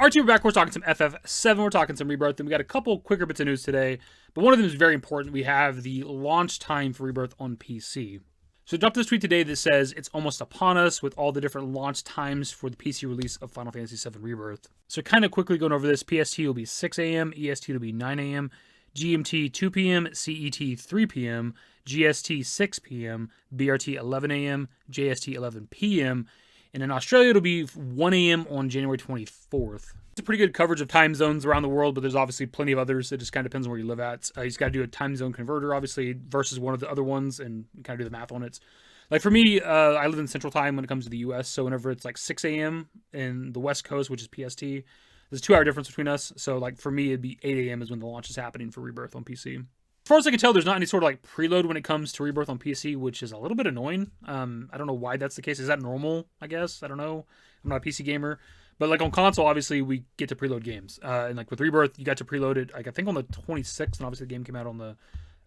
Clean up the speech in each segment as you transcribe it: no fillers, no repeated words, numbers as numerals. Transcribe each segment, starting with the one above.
R2, we're back. We're talking some FF7. We're talking some Rebirth. And we got a couple quicker bits of news today. But one of them is very important. We have the launch time for Rebirth on PC. So I dropped this tweet today that says it's almost upon us with all the different launch times for the PC release of Final Fantasy VII Rebirth. So kind of quickly going over this. PST will be 6 a.m. EST will be 9 a.m. GMT 2 p.m. CET 3 p.m. GST 6 p.m. BRT 11 a.m. JST 11 p.m. And in Australia, it'll be 1 a.m. on January 24th. It's a pretty good coverage of time zones around the world, but there's obviously plenty of others. It just kind of depends on where you live at. You just got to do a time zone converter, obviously, versus one of the other ones, and kind of do the math on it. Like for me, I live in Central Time when it comes to the U.S., so whenever it's like 6 a.m. in the West Coast, which is PST, there's a 2-hour difference between us. So like for me, it'd be 8 a.m. is when the launch is happening for Rebirth on PC. As far as I can tell, there's not any sort of like preload when it comes to Rebirth on PC, which is a little bit annoying. I don't know why that's the case. Is that normal, I guess? I don't know. I'm not a PC gamer. But like on console, obviously, we get to preload games. And like with Rebirth, you got to preload it, like I think on the 26th, and obviously the game came out on the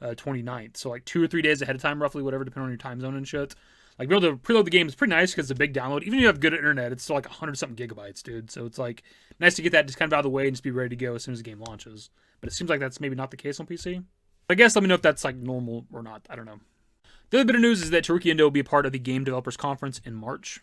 29th. So like 2 or 3 days ahead of time, roughly, whatever, depending on your time zone and shit. Like being able to preload the game is pretty nice because it's a big download. Even if you have good internet, it's still like 100-something gigabytes, dude. So it's like nice to get that just kind of out of the way and just be ready to go as soon as the game launches. But it seems like that's maybe not the case on PC. I guess let me know if that's like normal or not. I don't know. The other bit of news is that Teruki Endo will be a part of the Game Developers Conference in March.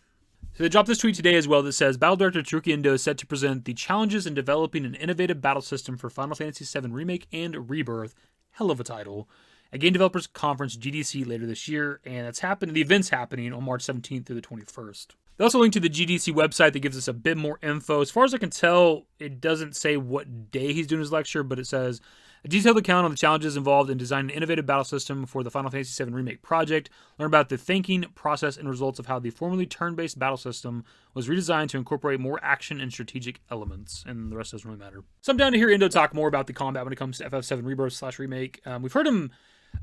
So they dropped this tweet today as well that says, Battle Director Teruki Endo is set to present the challenges in developing an innovative battle system for Final Fantasy VII Remake and Rebirth, hell of a title, at Game Developers Conference GDC later this year, and the event's happening on March 17th through the 21st. They also link to the GDC website that gives us a bit more info. As far as I can tell, it doesn't say what day he's doing his lecture, but it says, a detailed account on the challenges involved in designing an innovative battle system for the Final Fantasy VII Remake project. Learn about the thinking, process, and results of how the formerly turn-based battle system was redesigned to incorporate more action and strategic elements. And the rest doesn't really matter. So I'm down to hear Endo talk more about the combat when it comes to FF7 Rebirth / Remake. We've heard him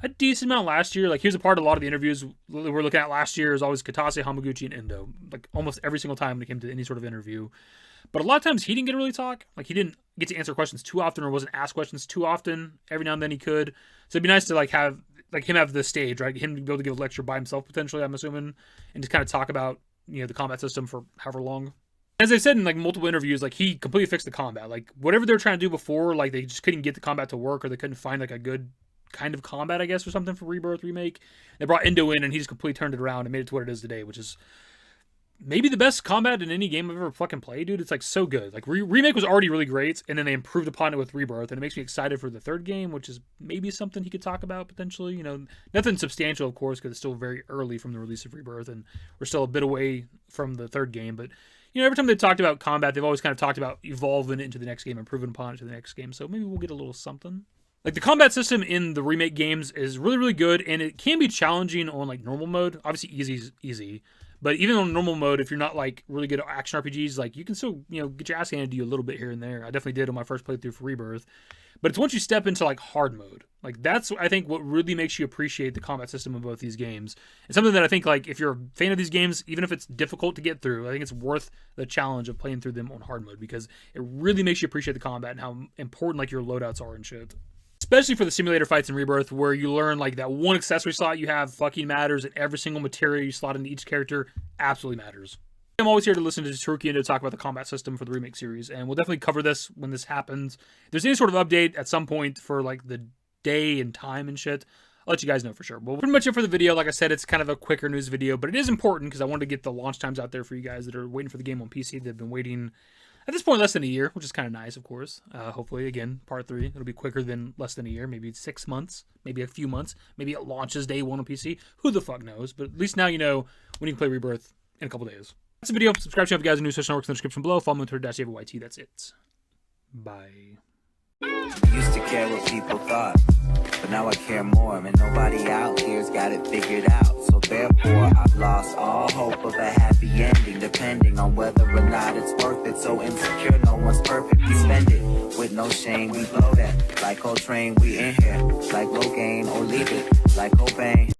a decent amount last year. Like he was a part of a lot of the interviews we're looking at last year. Is always Katase, Hamaguchi, and Endo. Like almost every single time when it came to any sort of interview. But a lot of times he didn't get to really talk. Like he didn't get to answer questions too often or wasn't asked questions too often. Every now and then he could. So it'd be nice to like have like him have the stage, right? Him to be able to give a lecture by himself potentially, I'm assuming, and just kind of talk about, you know, the combat system for however long. As I've said in like multiple interviews, like he completely fixed the combat. Like whatever they were trying to do before, like they just couldn't get the combat to work or they couldn't find like a good kind of combat, I guess, or something for Rebirth Remake. They brought Endo in and he just completely turned it around and made it to what it is today, which is maybe the best combat in any game I've ever fucking played, dude. It's like so good. Like Remake was already really great, and then they improved upon it with Rebirth, and it makes me excited for the third game, which is maybe something he could talk about potentially. You know, nothing substantial, of course, because it's still very early from the release of Rebirth, and we're still a bit away from the third game. But you know, every time they've talked about combat, they've always kind of talked about evolving it into the next game, improving upon it to the next game. So maybe we'll get a little something. Like the combat system in the Remake games is really, really good, and it can be challenging on like normal mode. Obviously, easy is easy. But even on normal mode, if you're not like really good at action RPGs, like you can still, you know, get your ass handed to you a little bit here and there. I definitely did on my first playthrough for Rebirth. But it's once you step into like hard mode, like that's I think what really makes you appreciate the combat system of both these games. It's something that I think like if you're a fan of these games, even if it's difficult to get through, I think it's worth the challenge of playing through them on hard mode because it really makes you appreciate the combat and how important like your loadouts are and shit. Especially for the simulator fights in Rebirth, where you learn like that one accessory slot you have fucking matters, and every single material you slot into each character absolutely matters. I'm always here to listen to Teruki Endo talk about the combat system for the Remake series, and we'll definitely cover this when this happens. If there's any sort of update at some point for like the day and time and shit, I'll let you guys know for sure. Well, pretty much it for the video. Like I said, it's kind of a quicker news video, but it is important because I wanted to get the launch times out there for you guys that are waiting for the game on PC that have been waiting at this point less than a year, which is kind of nice, of course. Hopefully, again, part 3, it'll be quicker than less than a year, maybe 6 months, maybe a few months, maybe it launches day 1 on PC. Who the fuck knows? But at least now you know when you can play Rebirth in a couple days. That's the video. Subscribe to if you guys are new social networks in the description below. Follow me on Twitter, _DavidYT. That's it. Bye. Used to care what people thought, but now I care more, and nobody out here's got it figured out. So therefore, I've lost all hope of a happy ending, depending on whether or not it's worth it. So insecure, no one's perfect. We spend it with no shame. We blow that like Coltrane. We in here like Rogaine, or leave it like Cobain.